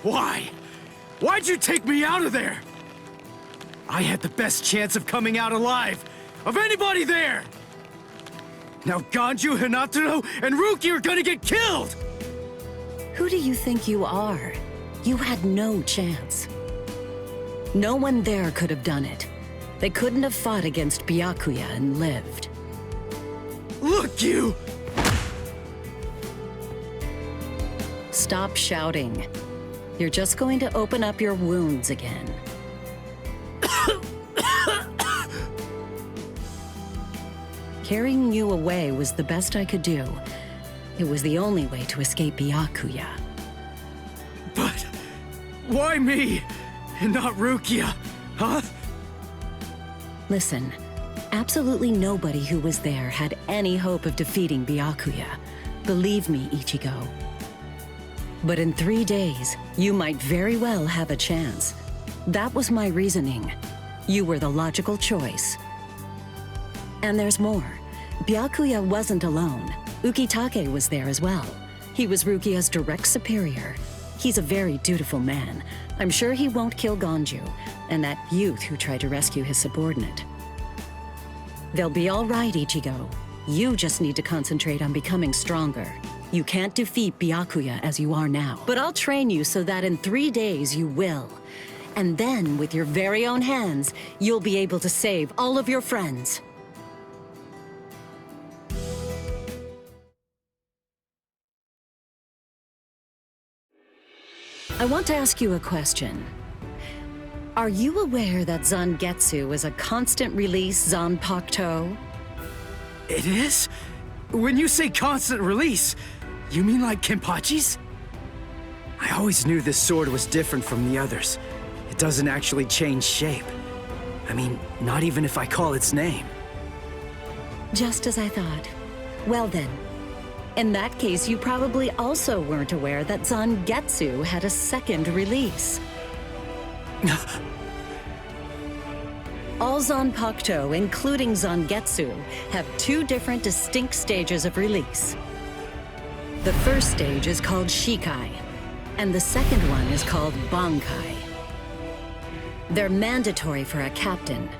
Why? Why'd you take me out of there? I had the best chance of coming out alive, of anybody there! Now Ganju, Hinataro, and Ruki are gonna get killed! Who do you think you are? You had no chance. No one there could have done it. They couldn't have fought against Byakuya and lived. Look, you! Stop shouting. You're just going to open up your wounds again. Carrying you away was the best I could do. It was the only way to escape Byakuya. But why me, and not Rukia, huh? Listen, absolutely nobody who was there had any hope of defeating Byakuya. Believe me, Ichigo. But in 3 days, you might very well have a chance. That was my reasoning. You were the logical choice. And there's more. Byakuya wasn't alone. Ukitake was there as well. He was Rukia's direct superior. He's a very dutiful man. I'm sure he won't kill Ganju, and that youth who tried to rescue his subordinate. They'll be all right, Ichigo. You just need to concentrate on becoming stronger. You can't defeat Byakuya as you are now. But I'll train you so that in 3 days you will. And then, with your very own hands, you'll be able to save all of your friends. I want to ask you a question. Are you aware that Zangetsu is a constant release Zanpakuto? It is? When you say constant release, you mean like Kenpachi's? I always knew this sword was different from the others. It doesn't actually change shape. I mean, not even if I call its name. Just as I thought. Well then, in that case, you probably also weren't aware that Zangetsu had a second release. All Zanpakuto, including Zangetsu, have 2 different distinct stages of release. The first stage is called Shikai, and the second one is called Bankai. They're mandatory for a captain.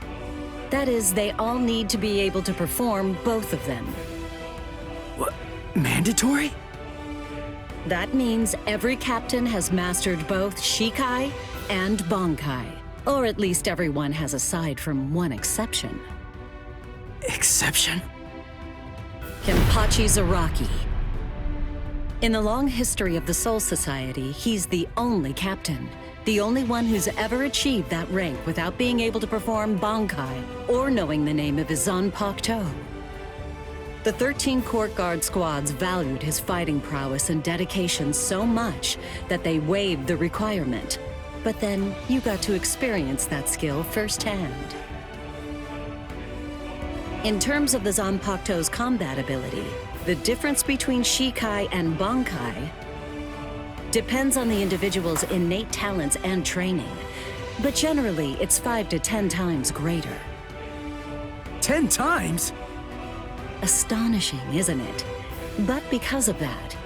That is, they all need to be able to perform both of them. What? Mandatory? That means every captain has mastered both Shikai and Bankai. Or at least everyone has aside from one exception. Exception? Kenpachi Zaraki. In the long history of the Soul Society, he's the only captain. The only one who's ever achieved that rank without being able to perform Bankai or knowing the name of his Zanpakuto. The 13 court guard squads valued his fighting prowess and dedication so much that they waived the requirement. But then you got to experience that skill firsthand. In terms of the Zanpakuto's combat ability, the difference between Shikai and Bankai depends on the individual's innate talents and training. But generally, it's 5 to 10 times greater. 10 times? Astonishing, isn't it? But because of that,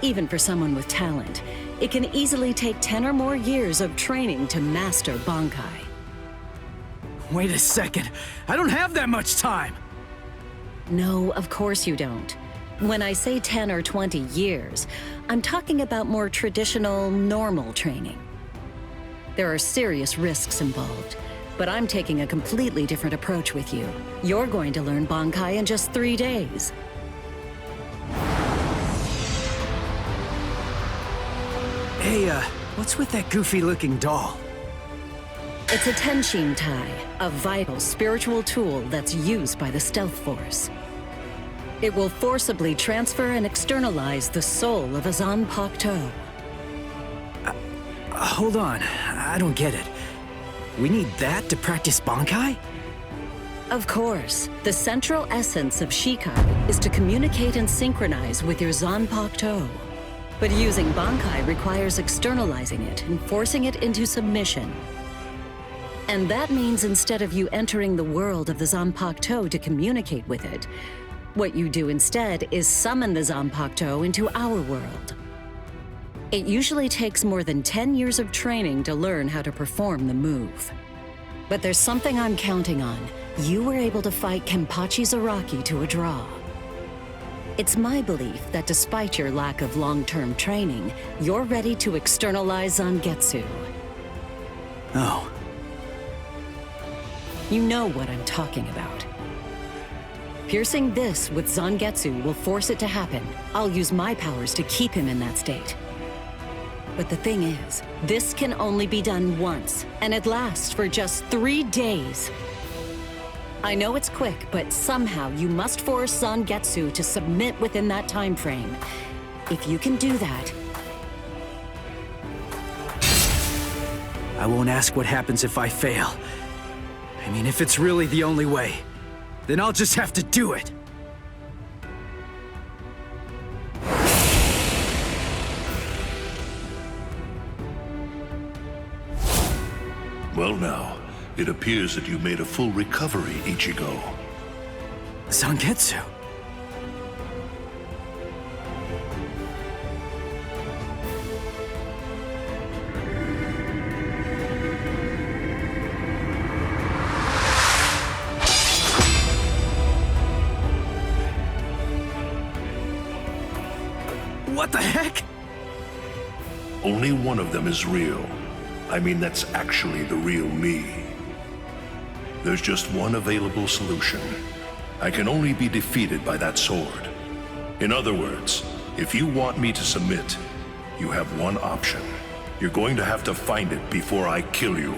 even for someone with talent, it can easily take 10 or more years of training to master Bankai. Wait a second, I don't have that much time! No, of course you don't. When I say 10 or 20 years, I'm talking about more traditional, normal training. There are serious risks involved, but I'm taking a completely different approach with you. You're going to learn Bankai in just 3 days. Hey, what's with that goofy-looking doll? It's a Tenshin Tai, a vital spiritual tool that's used by the Stealth Force. It will forcibly transfer and externalize the soul of a Zanpakuto. Hold on, I don't get it. We need that to practice Bankai? Of course, the central essence of Shikai is to communicate and synchronize with your Zanpakuto. But using Bankai requires externalizing it and forcing it into submission. And that means instead of you entering the world of the Zanpakuto to communicate with it, what you do instead is summon the Zanpakuto into our world. It usually takes more than 10 years of training to learn how to perform the move. But there's something I'm counting on. You were able to fight Kenpachi Zaraki to a draw. It's my belief that despite your lack of long-term training, you're ready to externalize Zangetsu. Oh. You know what I'm talking about. Piercing this with Zangetsu will force it to happen. I'll use my powers to keep him in that state. But the thing is, this can only be done once, and it lasts for just 3 days. I know it's quick, but somehow you must force Zangetsu to submit within that time frame. If you can do that... I won't ask what happens if I fail. I mean, if it's really the only way, then I'll just have to do it. Well now, it appears that you made a full recovery, Ichigo. Zangetsu. What the heck? Only one of them is real. I mean, that's actually the real me. There's just one available solution. I can only be defeated by that sword. In other words, if you want me to submit, you have one option. You're going to have to find it before I kill you.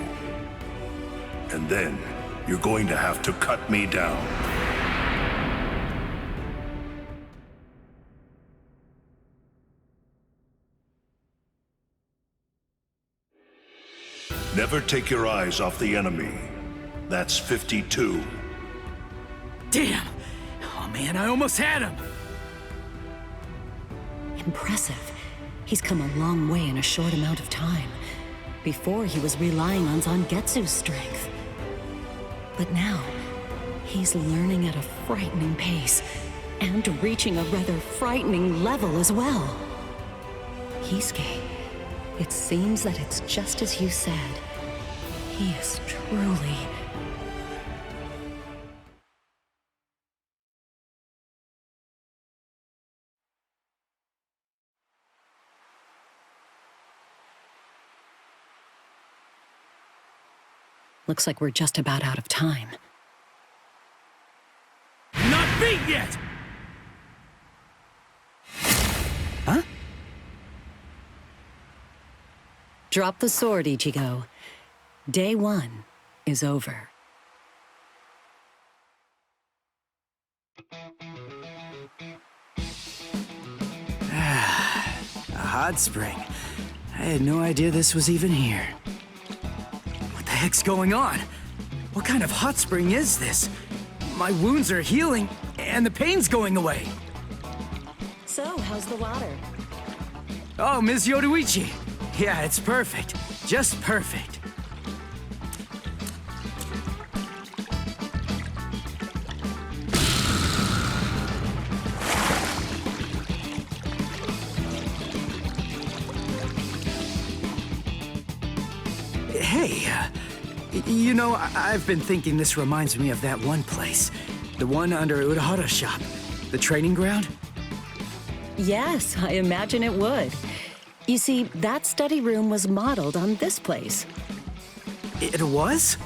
And then, you're going to have to cut me down. Never take your eyes off the enemy. That's 52. Damn! Oh man, I almost had him! Impressive. He's come a long way in a short amount of time. Before, he was relying on Zangetsu's strength. But now, he's learning at a frightening pace, and reaching a rather frightening level as well. Kisuke, it seems that it's just as you said. He is truly... Looks like we're just about out of time. Not beat yet! Huh? Drop the sword, Ichigo. Day 1 is over. A hot spring. I had no idea this was even here. What the heck's going on? What kind of hot spring is this? My wounds are healing, and the pain's going away. So, how's the water? Oh, Ms. Yoruichi. Yeah, it's perfect. Just perfect. Hey, you know, I've been thinking this reminds me of that one place. The one under Urahara's shop. The training ground? Yes, I imagine it would. You see, that study room was modeled on this place. It was?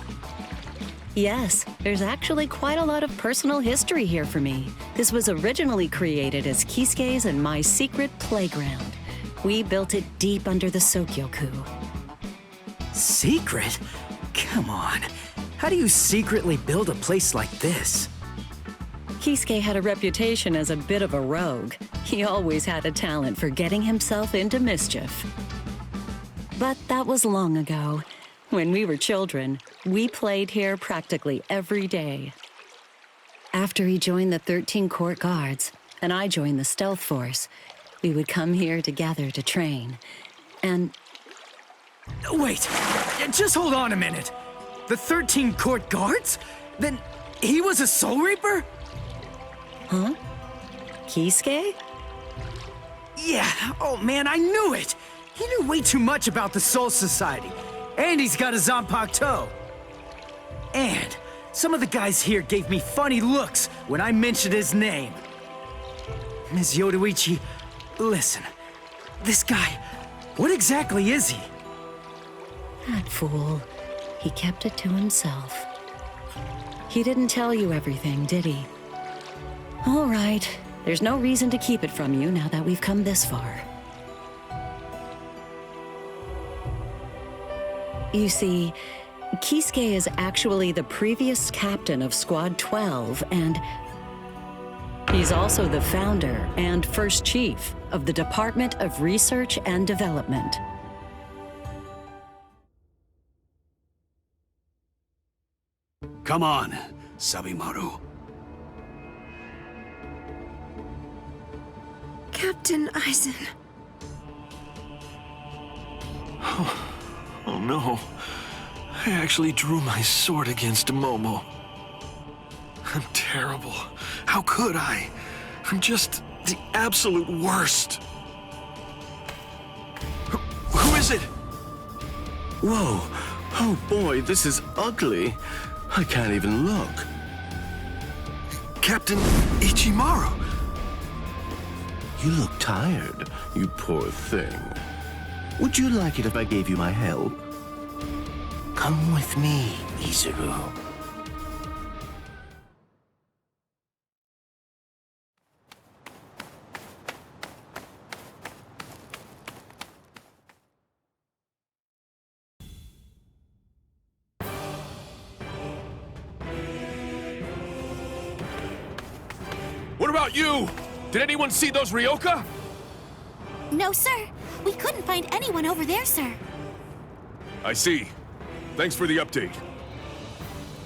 Yes, there's actually quite a lot of personal history here for me. This was originally created as Kisuke's and my secret playground. We built it deep under the Sokyoku. Secret? Come on. How do you secretly build a place like this? Kisuke had a reputation as a bit of a rogue. He always had a talent for getting himself into mischief. But that was long ago. When we were children, we played here practically every day. After he joined the 13 Court Guards, and I joined the Stealth Force, we would come here together to train. And... Wait, just hold on a minute. The 13 Court Guards? Then he was a Soul Reaper? Huh? Kisuke? Yeah, oh man, I knew it! He knew way too much about the Soul Society. And he's got a Zanpakuto. And some of the guys here gave me funny looks when I mentioned his name. Ms. Yoruichi, listen. This guy, what exactly is he? That fool. He kept it to himself. He didn't tell you everything, did he? All right. There's no reason to keep it from you now that we've come this far. You see, Kisuke is actually the previous captain of Squad 12, and he's also the founder and first chief of the Department of Research and Development. Come on, Sabimaru. Captain Eisen. Oh no. I actually drew my sword against Momo. I'm terrible. How could I? I'm just the absolute worst. Who is it? Whoa. Oh boy, this is ugly. I can't even look. Captain Ichimaru. You look tired, you poor thing. Would you like it if I gave you my help? Come with me, Izuru. What about you? Did anyone see those Ryoka? No, sir. We couldn't find anyone over there, sir. I see. Thanks for the update.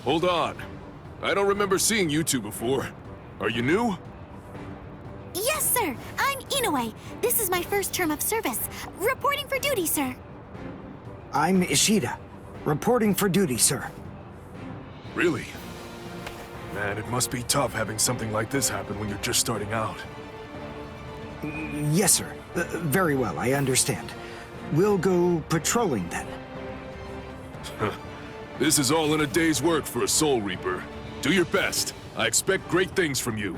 Hold on. I don't remember seeing you two before. Are you new? Yes, sir. I'm Inoue. This is my first term of service. Reporting for duty, sir. I'm Ishida. Reporting for duty, sir. Really? Man, it must be tough having something like this happen when you're just starting out. Yes, sir. Very well, I understand. We'll go patrolling then. This is all in a day's work for a Soul Reaper. Do your best. I expect great things from you.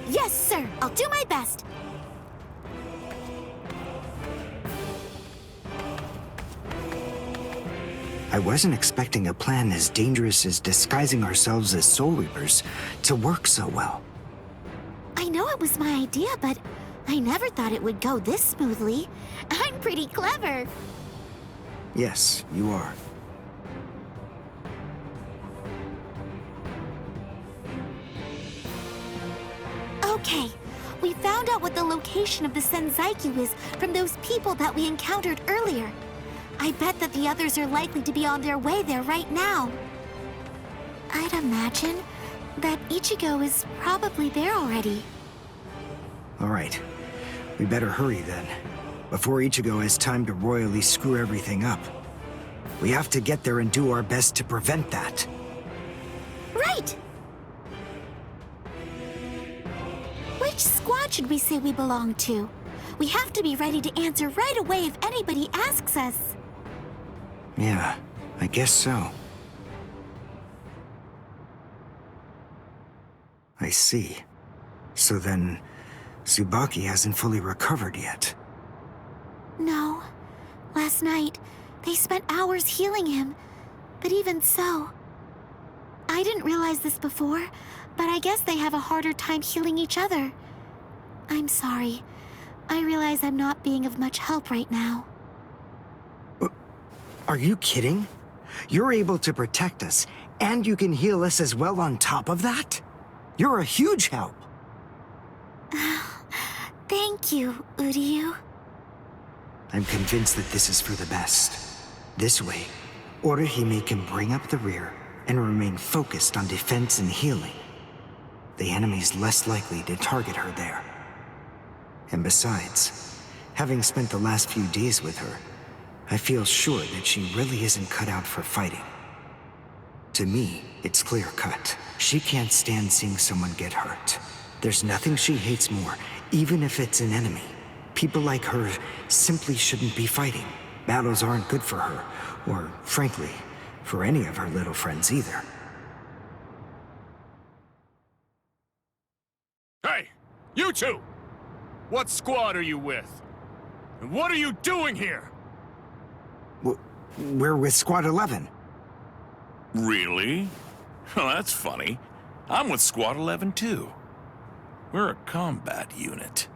Yes, sir. I'll do my best. I wasn't expecting a plan as dangerous as disguising ourselves as Soul Reapers to work so well. I know it was my idea, but I never thought it would go this smoothly. I'm pretty clever. Yes, you are. Okay, we found out what the location of the Senzaiku is from those people that we encountered earlier. I bet that the others are likely to be on their way there right now. I'd imagine that Ichigo is probably there already. All right. We better hurry then, before Ichigo has time to royally screw everything up. We have to get there and do our best to prevent that. Right! Which squad should we say we belong to? We have to be ready to answer right away if anybody asks us. Yeah, I guess so. I see. So then, Tsubaki hasn't fully recovered yet. No. Last night, they spent hours healing him. But even so... I didn't realize this before, but I guess they have a harder time healing each other. I'm sorry. I realize I'm not being of much help right now. Are you kidding? You're able to protect us, and you can heal us as well on top of that? You're a huge help. Thank you, Uryu. I'm convinced that this is for the best. This way, Orihime can bring up the rear and remain focused on defense and healing. The enemy's less likely to target her there. And besides, having spent the last few days with her, I feel sure that she really isn't cut out for fighting. To me, it's clear-cut. She can't stand seeing someone get hurt. There's nothing she hates more, even if it's an enemy, People like her simply shouldn't be fighting. Battles aren't good for her, or, frankly, for any of her little friends either. Hey, you two! What squad are you with? And what are you doing here? We're with Squad 11. Really? Well, that's funny. I'm with Squad 11 too. We're a combat unit.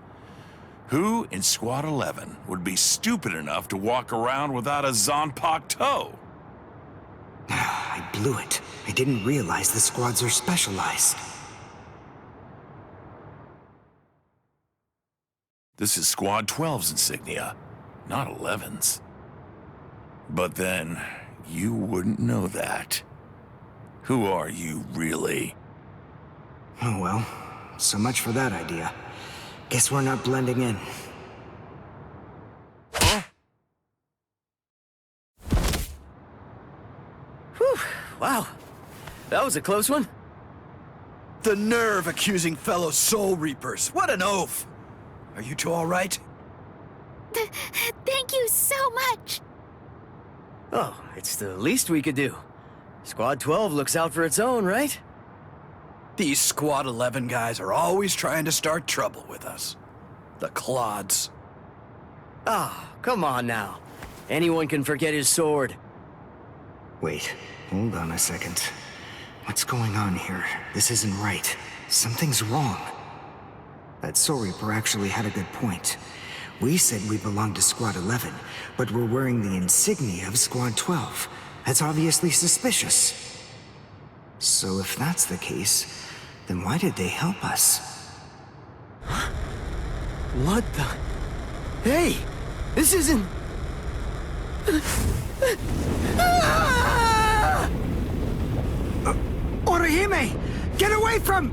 Who in Squad 11 would be stupid enough to walk around without a Zonpak toe? I blew it. I didn't realize the squads are specialized. This is Squad 12's insignia, not 11's. But then, you wouldn't know that. Who are you, really? Oh well, so much for that idea. Guess we're not blending in. Huh? Whew, wow. That was a close one. The nerve accusing fellow Soul Reapers. What an oaf! Are you two all right? Thank you so much! Oh, it's the least we could do. Squad 12 looks out for its own, right? These Squad 11 guys are always trying to start trouble with us. The clods. Ah, come on now. Anyone can forget his sword. Wait, hold on a second. What's going on here? This isn't right. Something's wrong. That Soul Reaper actually had a good point. We said we belonged to Squad 11, but we're wearing the insignia of Squad 12. That's obviously suspicious. So if that's the case, then why did they help us? What the? Hey! This isn't... Orihime! Get away from...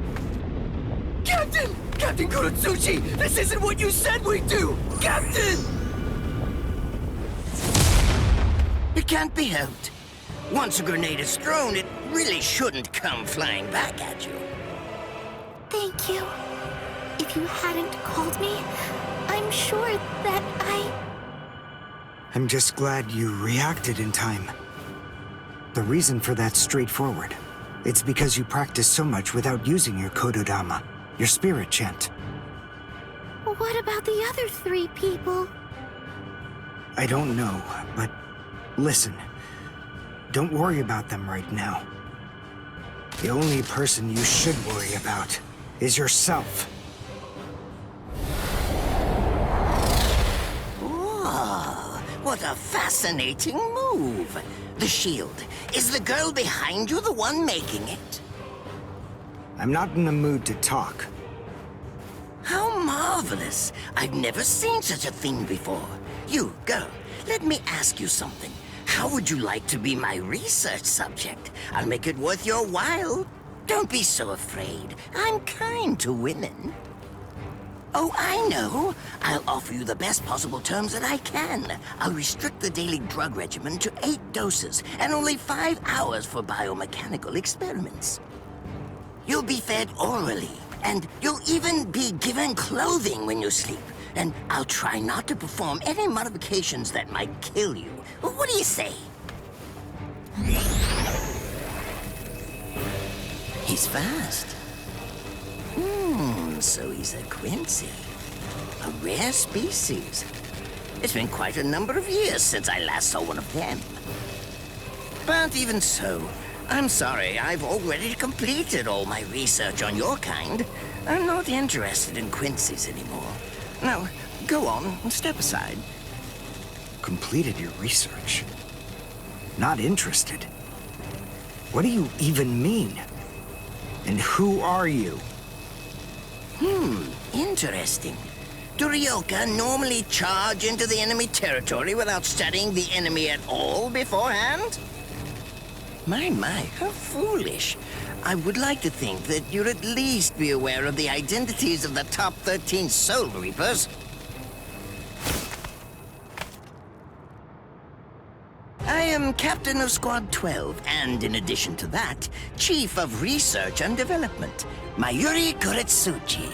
Captain! Captain Kurotsuchi! This isn't what you said we'd do! Captain! It can't be helped. Once a grenade is thrown, it really shouldn't come flying back at you. Thank you. If you hadn't called me, I'm sure that I'm just glad you reacted in time. The reason for that's straightforward. It's because you practice so much without using your Kododama, your spirit chant. What about the other 3 people? I don't know, but listen. Don't worry about them right now. The only person you should worry about is yourself. Oh, what a fascinating move. The shield. Is the girl behind you the one making it? I'm not in the mood to talk. How marvelous. I've never seen such a thing before. You, girl, let me ask you something. How would you like to be my research subject? I'll make it worth your while. Don't be so afraid. I'm kind to women. Oh, I know. I'll offer you the best possible terms that I can. I'll restrict the daily drug regimen to 8 doses and only 5 hours for biomechanical experiments. You'll be fed orally, and you'll even be given clothing when you sleep. And I'll try not to perform any modifications that might kill you. What do you say? He's fast. So he's a Quincy. A rare species. It's been quite a number of years since I last saw one of them. But even so, I'm sorry, I've already completed all my research on your kind. I'm not interested in Quincy's anymore. Now, go on, step aside. Completed your research? Not interested? What do you even mean? And who are you? Interesting. Do Ryoka normally charge into the enemy territory without studying the enemy at all beforehand? My, how foolish. I would like to think that you'd at least be aware of the identities of the top 13 Soul Reapers. I am Captain of Squad 12, and in addition to that, Chief of Research and Development, Mayuri Kuretsuchi.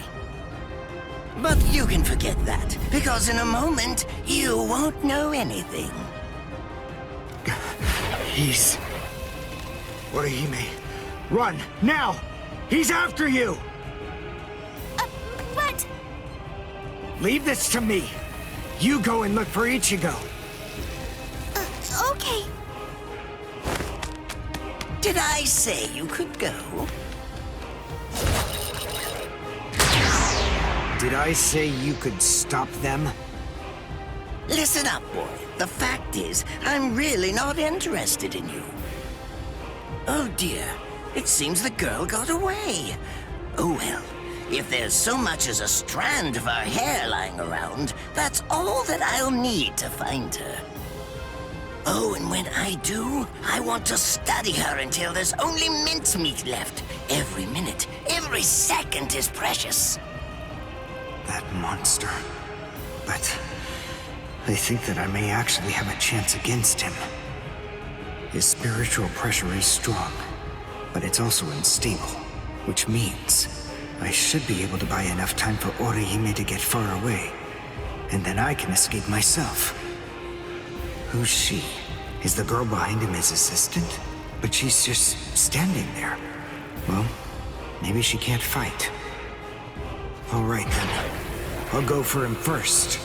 But you can forget that, because in a moment, you won't know anything. He's... Orihime, run, now! He's after you! But... Leave this to me. You go and look for Ichigo. Okay. Did I say you could go? Did I say you could stop them? Listen up, boy. The fact is, I'm really not interested in you. Oh dear, it seems the girl got away. Oh well, if there's so much as a strand of her hair lying around, that's all that I'll need to find her. Oh, and when I do, I want to study her until there's only mincemeat left. Every minute, every second is precious. That monster. But I think that I may actually have a chance against him. His spiritual pressure is strong, but it's also unstable, which means I should be able to buy enough time for Orihime to get far away, and then I can escape myself. Who's she? Is the girl behind him his assistant? But she's just standing there. Well, maybe she can't fight. All right then. I'll go for him first.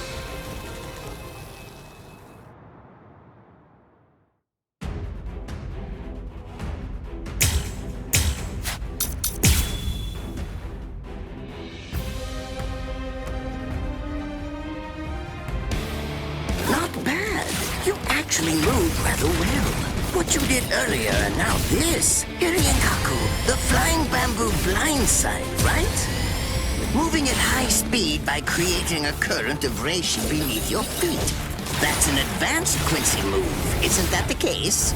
Not bad. You actually moved rather well. What you did earlier and now this. Hiryankaku, the flying bamboo blindside, right? Moving at high speed by creating a current of reishi beneath your feet. That's an advanced Quincy move, isn't that the case?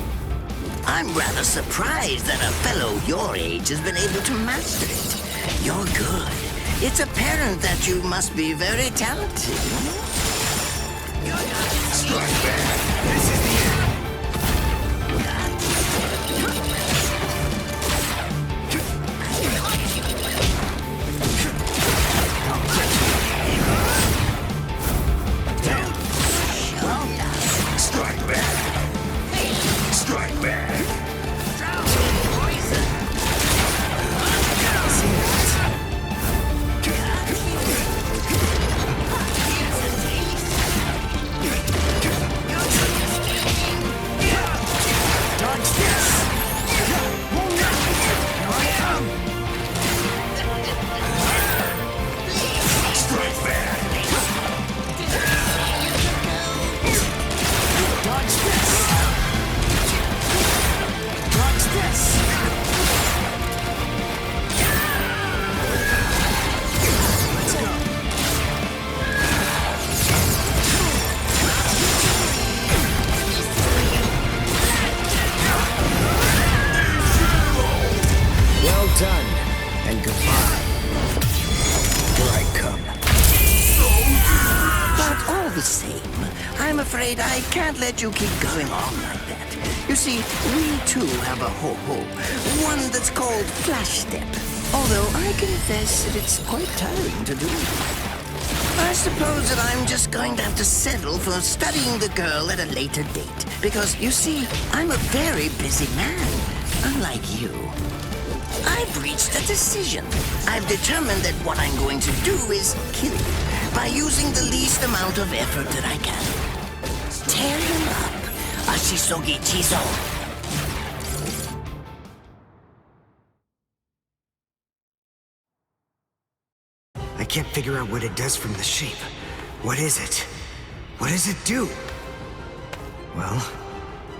I'm rather surprised that a fellow your age has been able to master it. You're good. It's apparent that you must be very talented. Strike back. This is the end. Strike back. Strike back. Well done, and goodbye. Here I come. But all the same, I'm afraid I can't let you keep going on like that. You see, we too have a ho-ho, one that's called Flash Step. Although I confess that it's quite tiring to do. I suppose that I'm just going to have to settle for studying the girl at a later date. Because, you see, I'm a very busy man, unlike you. I've reached a decision. I've determined that what I'm going to do is kill you by using the least amount of effort that I can. Tear him up. Ashisogi Chizo. I can't figure out what it does from the shape. What is it? What does it do? Well,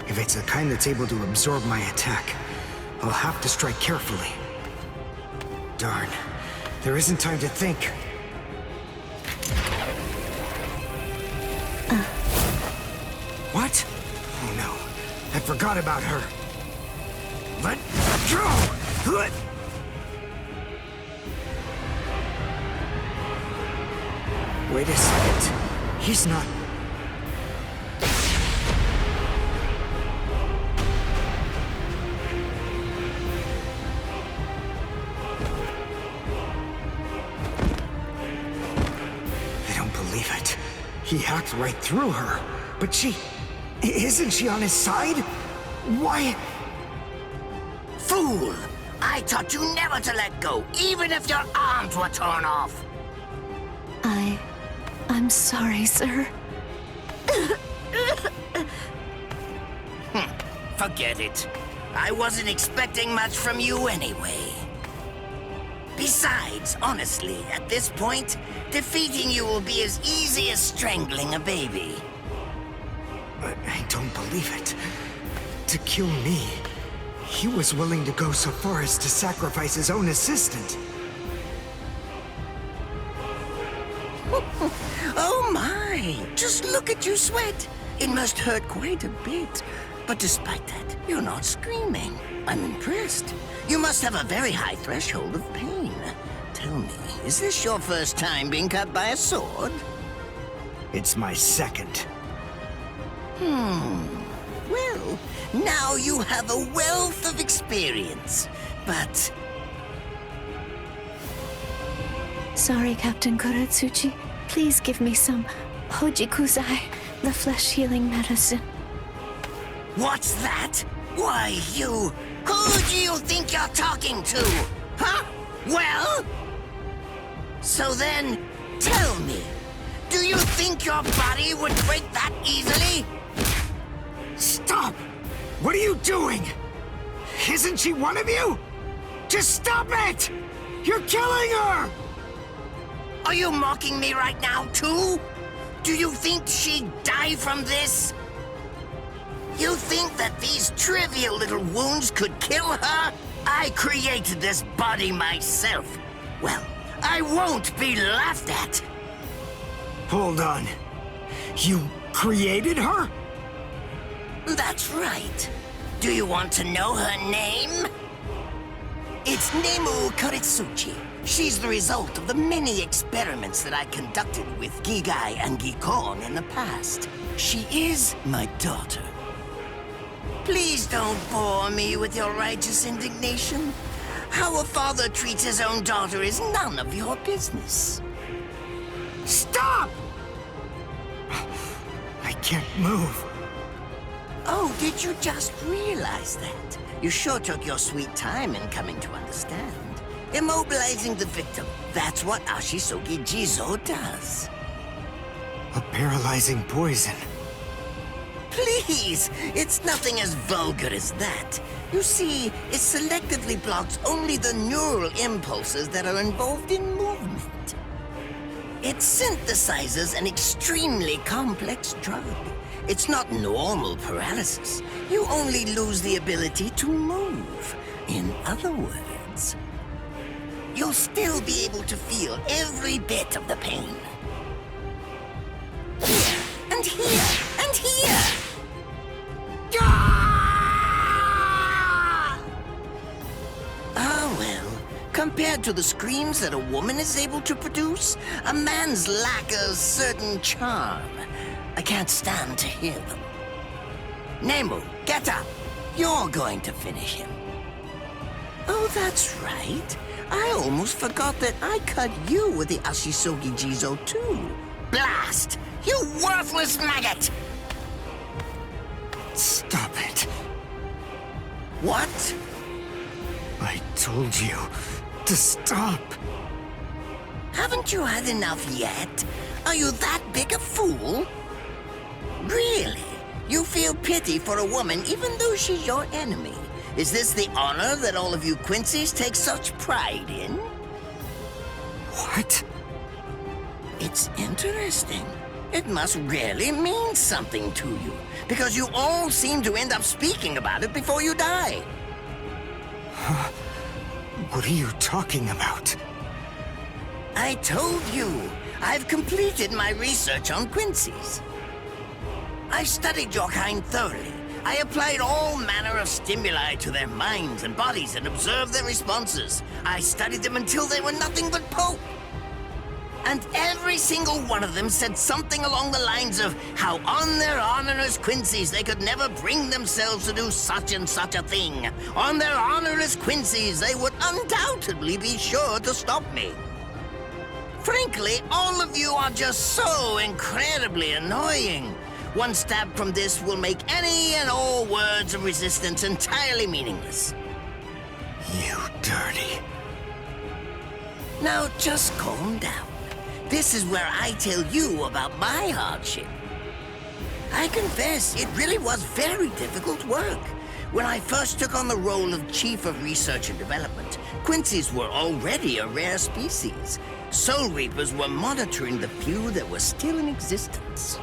if it's the kind that's able to absorb my attack, I'll have to strike carefully. Darn. There isn't time to think. What? Oh no. I forgot about her. Let go! Wait a second. He's not... don't believe it. He hacked right through her. But isn't she on his side? Why? Fool! I taught you never to let go, even if your arms were torn off. I'm sorry, sir. Forget it. I wasn't expecting much from you anyway. Besides, honestly, at this point, defeating you will be as easy as strangling a baby. I don't believe it. To kill me, he was willing to go so far as to sacrifice his own assistant. Oh my! Just look at you sweat! It must hurt quite a bit. But despite that, you're not screaming. I'm impressed. You must have a very high threshold of pain. Tell me, is this your first time being cut by a sword? It's my second. Well, now you have a wealth of experience, but... Sorry, Captain Koretsuchi. Please give me some Hojikuzai, the flesh-healing medicine. What's that? Why, you... Who do you think you're talking to? Huh? Well? So then, tell me, do you think your body would break that easily? Stop! What are you doing? Isn't she one of you? Just stop it! You're killing her! Are you mocking me right now, too? Do you think she'd die from this? You think that these trivial little wounds could kill her? I created this body myself. Well, I won't be laughed at. Hold on. You created her? That's right. Do you want to know her name? It's Nemu Koretsuchi. She's the result of the many experiments that I conducted with Gigai and Gikon in the past. She is my daughter. Please don't bore me with your righteous indignation. How a father treats his own daughter is none of your business. Stop! I can't move. Oh, did you just realize that? You sure took your sweet time in coming to understand. Immobilizing the victim, that's what Ashisogi Jizo does. A paralyzing poison. Please, it's nothing as vulgar as that. You see, it selectively blocks only the neural impulses that are involved in movement. It synthesizes an extremely complex drug. It's not normal paralysis. You only lose the ability to move. In other words, you'll still be able to feel every bit of the pain. Here, and here, and here! Ah, well, compared to the screams that a woman is able to produce, a man's lack a certain charm. I can't stand to hear them. Nemu, get up. You're going to finish him. Oh, that's right. I almost forgot that I cut you with the Ashisogi Jizo too. Blast! You worthless maggot! Stop it. What? I told you to stop. Haven't you had enough yet? Are you that big a fool? Really? You feel pity for a woman even though she's your enemy? Is this the honor that all of you Quincy's take such pride in? What? It's interesting. It must really mean something to you, because you all seem to end up speaking about it before you die. What are you talking about? I told you, I've completed my research on Quincy's. I studied your kind thoroughly. I applied all manner of stimuli to their minds and bodies and observed their responses. I studied them until they were nothing but pulp. And every single one of them said something along the lines of how on their honor as Quincy's they could never bring themselves to do such and such a thing. On their honor as Quincy's they would undoubtedly be sure to stop me. Frankly, all of you are just so incredibly annoying. One stab from this will make any and all words of resistance entirely meaningless. You dirty. Now just calm down. This is where I tell you about my hardship. I confess, it really was very difficult work. When I first took on the role of Chief of Research and Development, Quincy's were already a rare species. Soul Reapers were monitoring the few that were still in existence.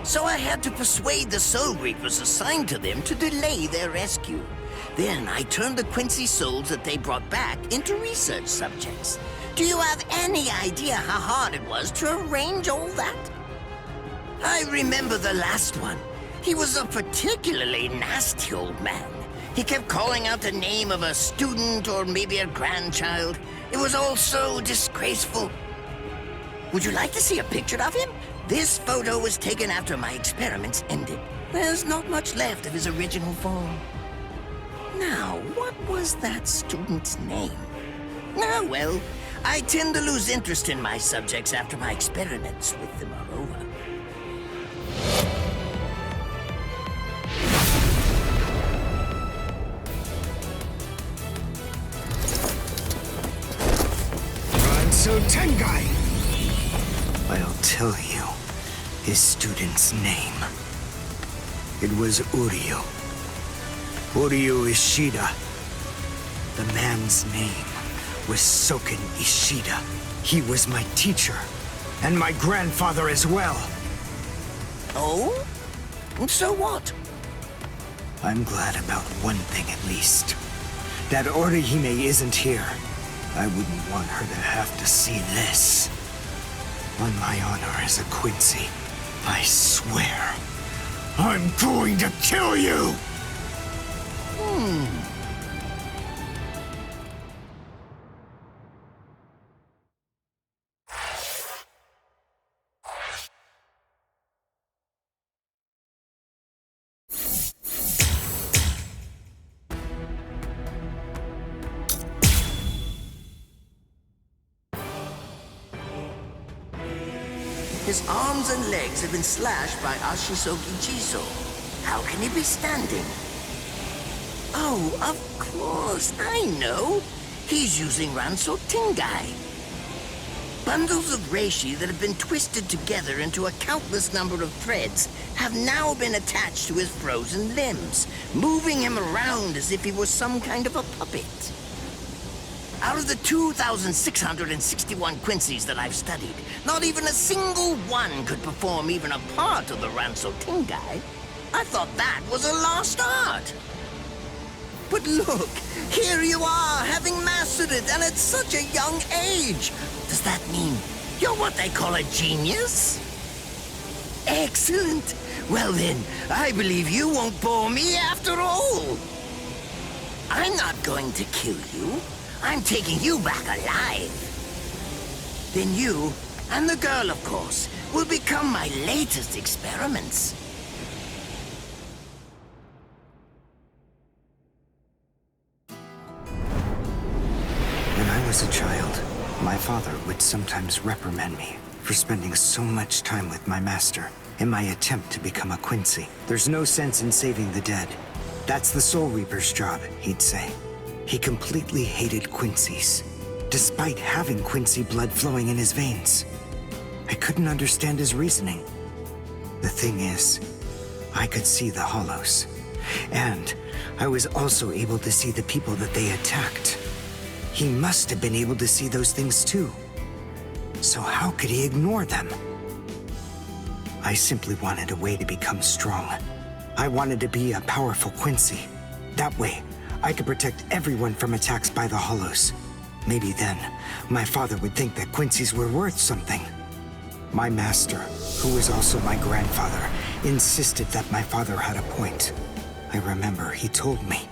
So I had to persuade the Soul Reapers assigned to them to delay their rescue. Then I turned the Quincy souls that they brought back into research subjects. Do you have any idea how hard it was to arrange all that? I remember the last one. He was a particularly nasty old man. He kept calling out the name of a student or maybe a grandchild. It was all so disgraceful. Would you like to see a picture of him? This photo was taken after my experiments ended. There's not much left of his original form. Now, what was that student's name? Ah, well, I tend to lose interest in my subjects after my experiments with them are over. So Tengai! I'll tell you his student's name. It was Uryu. Uryu Ishida. The man's name was Soken Ishida. He was my teacher, and my grandfather as well. Oh? So what? I'm glad about one thing at least. That Orihime isn't here. I wouldn't want her to have to see this. On my honor as a Quincy, I swear, I'm going to kill you! His arms and legs have been slashed by Ashisogi Jizo. How can he be standing? Oh, of course, I know. He's using Ranso Tingai. Bundles of reishi that have been twisted together into a countless number of threads have now been attached to his frozen limbs, moving him around as if he was some kind of a puppet. Out of the 2,661 Quincy's that I've studied, not even a single one could perform even a part of the Ranso Tingai. I thought that was a lost art. But look, here you are, having mastered it, and at such a young age. Does that mean you're what they call a genius? Excellent. Well then, I believe you won't bore me after all. I'm not going to kill you. I'm taking you back alive. Then you, and the girl, of course, will become my latest experiments. When I was a child, my father would sometimes reprimand me for spending so much time with my master in my attempt to become a Quincy. There's no sense in saving the dead. That's the Soul Reaper's job, he'd say. He completely hated Quincy's, despite having Quincy blood flowing in his veins. I couldn't understand his reasoning. The thing is, I could see the hollows, and I was also able to see the people that they attacked. He must have been able to see those things too. So how could he ignore them? I simply wanted a way to become strong. I wanted to be a powerful Quincy. That way, I could protect everyone from attacks by the hollows. Maybe then, my father would think that Quincy's were worth something. My master, who was also my grandfather, insisted that my father had a point. I remember he told me,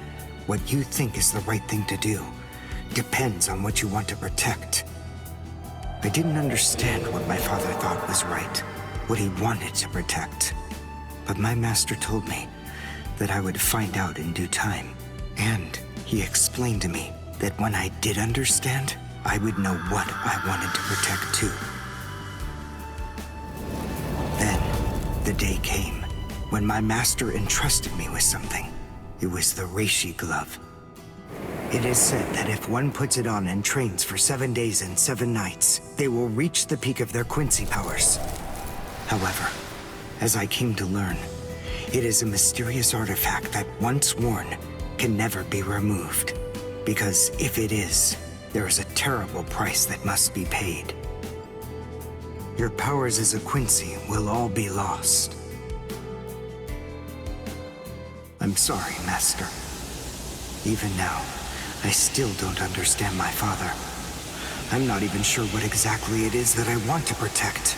what you think is the right thing to do depends on what you want to protect. I didn't understand what my father thought was right, what he wanted to protect. But my master told me that I would find out in due time. And he explained to me that when I did understand, I would know what I wanted to protect too. Then, the day came when my master entrusted me with something. It was the Reishi glove. It is said that if one puts it on and trains for 7 days and 7 nights, they will reach the peak of their Quincy powers. However, as I came to learn, it is a mysterious artifact that once worn can never be removed. Because if it is, there is a terrible price that must be paid. Your powers as a Quincy will all be lost. I'm sorry, Master. Even now, I still don't understand my father. I'm not even sure what exactly it is that I want to protect.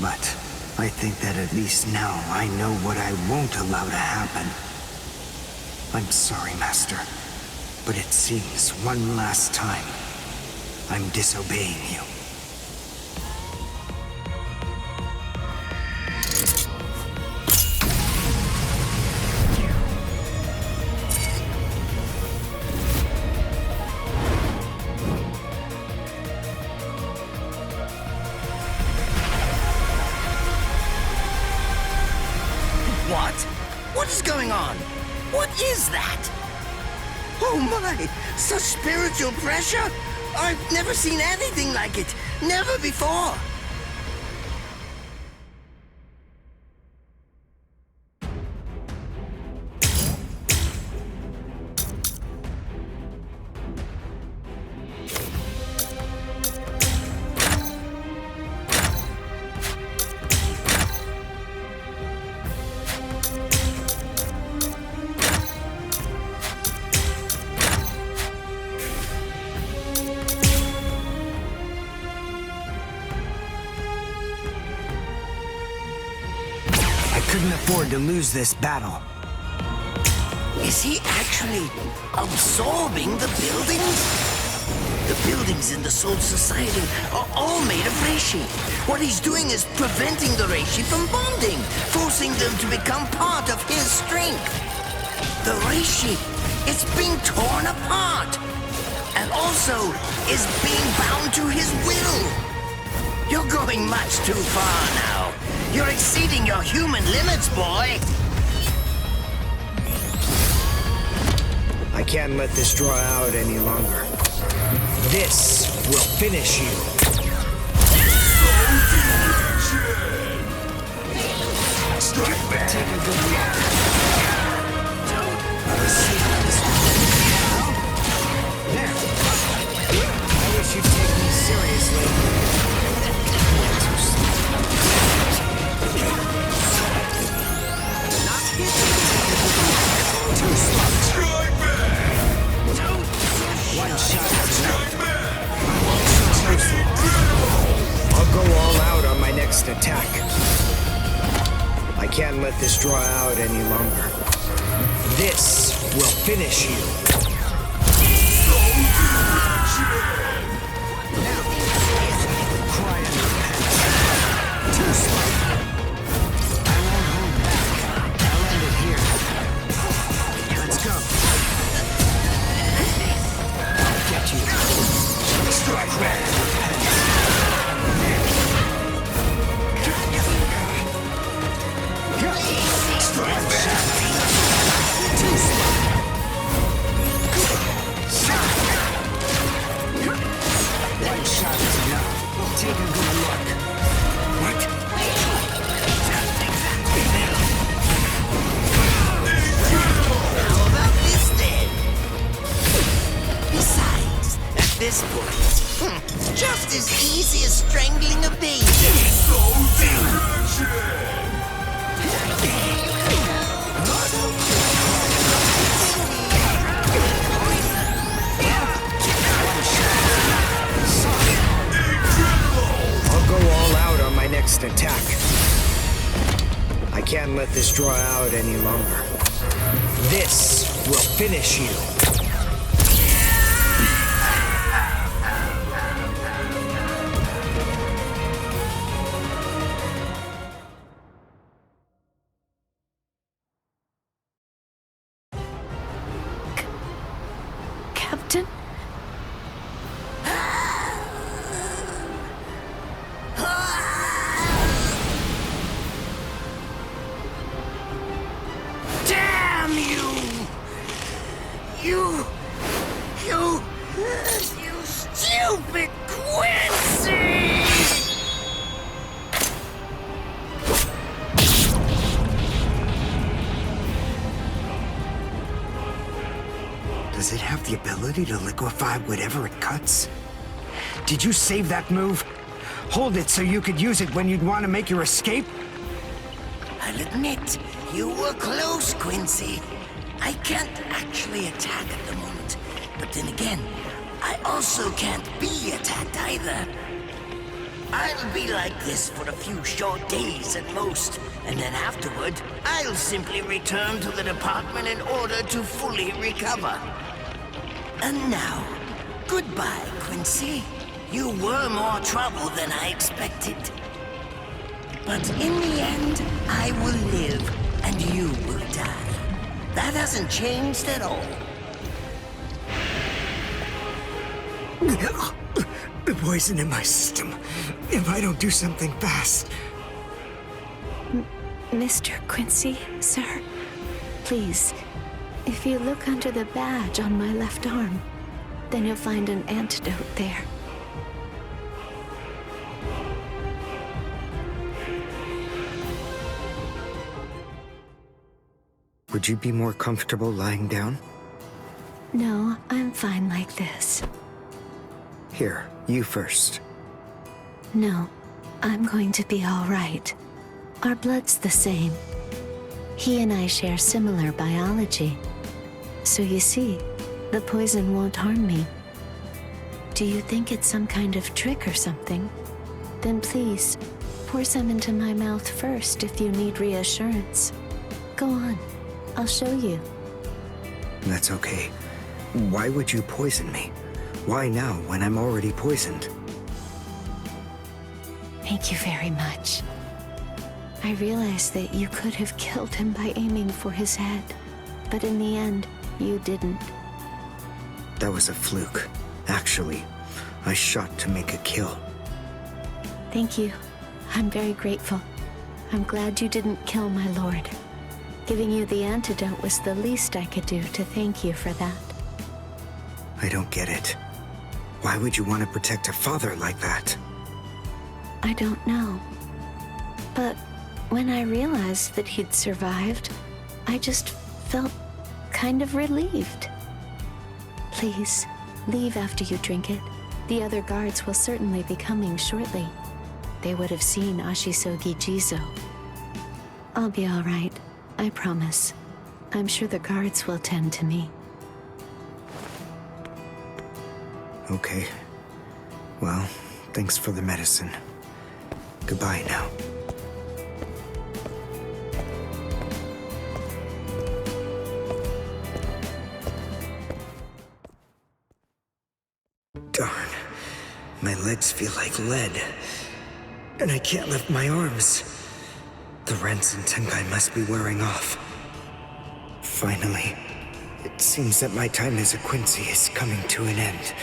But I think that at least now I know what I won't allow to happen. I'm sorry, Master, but it seems one last time I'm disobeying you. What is going on? What is that? Oh my! Such spiritual pressure? I've never seen anything like it. Never before. Couldn't afford to lose this battle. Is he actually absorbing the buildings? The buildings in the Soul Society are all made of Reishi. What he's doing is preventing the Reishi from bonding, forcing them to become part of his strength. The Reishi, it's being torn apart, and also is being bound to his will. You're going much too far now. You're exceeding your human limits, boy. I can't let this draw out any longer. This will finish you. Strike back. Take a good look. There. I wish you'd take me seriously. I'll go all out on my next attack. I can't let this draw out any longer. This will finish you. Cry under pants. Too slow. I won't hold back. I'll end it here. Let's go. I'll get you. Strike back. One shot is enough. Take a good look. What? How about this then? Besides, at this point, just as easy as strangling a baby. I'll go all out on my next attack. I can't let this draw out any longer. This will finish you. Captain? ability to liquefy whatever it cuts? Did you save that move? Hold it so you could use it when you'd want to make your escape? I'll admit, you were close, Quincy. I can't actually attack at the moment, but then again, I also can't be attacked either. I'll be like this for a few short days at most, and then afterward, I'll simply return to the department in order to fully recover. And now, goodbye, Quincy. You were more trouble than I expected. But in the end, I will live, and you will die. That hasn't changed at all. The poison in my system. If I don't do something fast. Mr. Quincy, sir, please, if you look under the badge on my left arm, then you'll find an antidote there. Would you be more comfortable lying down? No, I'm fine like this. Here, you first. No, I'm going to be all right. Our blood's the same. He and I share similar biology. So you see, the poison won't harm me. Do you think it's some kind of trick or something? Then please, pour some into my mouth first if you need reassurance. Go on, I'll show you. That's okay. Why would you poison me? Why now, when I'm already poisoned? Thank you very much. I realized that you could have killed him by aiming for his head, but in the end, you didn't. That was a fluke. Actually, I shot to make a kill. Thank you. I'm very grateful. I'm glad you didn't kill my lord. Giving you the antidote was the least I could do to thank you for that. I don't get it. Why would you want to protect a father like that? I don't know. But when I realized that he'd survived, I just felt kind of relieved. Please, leave after you drink it. The other guards will certainly be coming shortly. They would have seen Ashisogi Jizo. I'll be all right, I promise. I'm sure the guards will tend to me. Okay. Well, thanks for the medicine. Goodbye now. Darn. My legs feel like lead. And I can't lift my arms. The Rents and Tenkai must be wearing off. Finally, it seems that my time as a Quincy is coming to an end.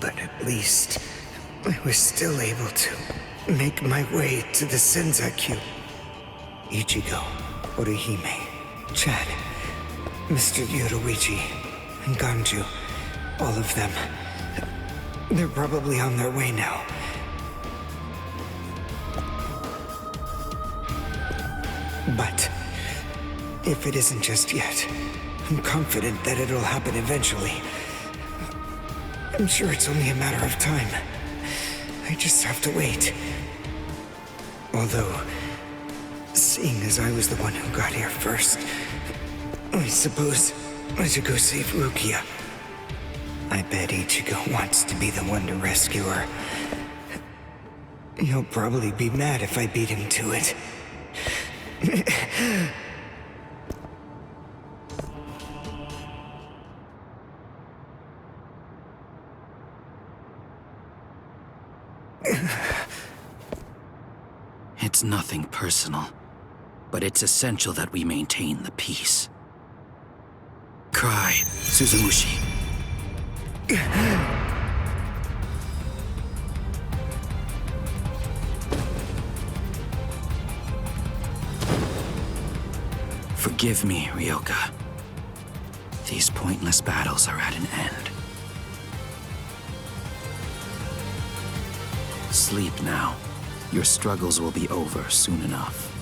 But at least, I was still able to make my way to the Senzakyu. Ichigo, Orihime, Chad, Mr. Yoruichi, and Ganju, all of them. They're probably on their way now. But if it isn't just yet, I'm confident that it'll happen eventually. I'm sure it's only a matter of time. I just have to wait. Although, seeing as I was the one who got here first, I suppose I should go save Rukia. I bet Ichigo wants to be the one to rescue her. He'll probably be mad if I beat him to it. It's nothing personal, but it's essential that we maintain the peace. Cry, Suzumushi. Forgive me, Ryoka. These pointless battles are at an end. Sleep now. Your struggles will be over soon enough.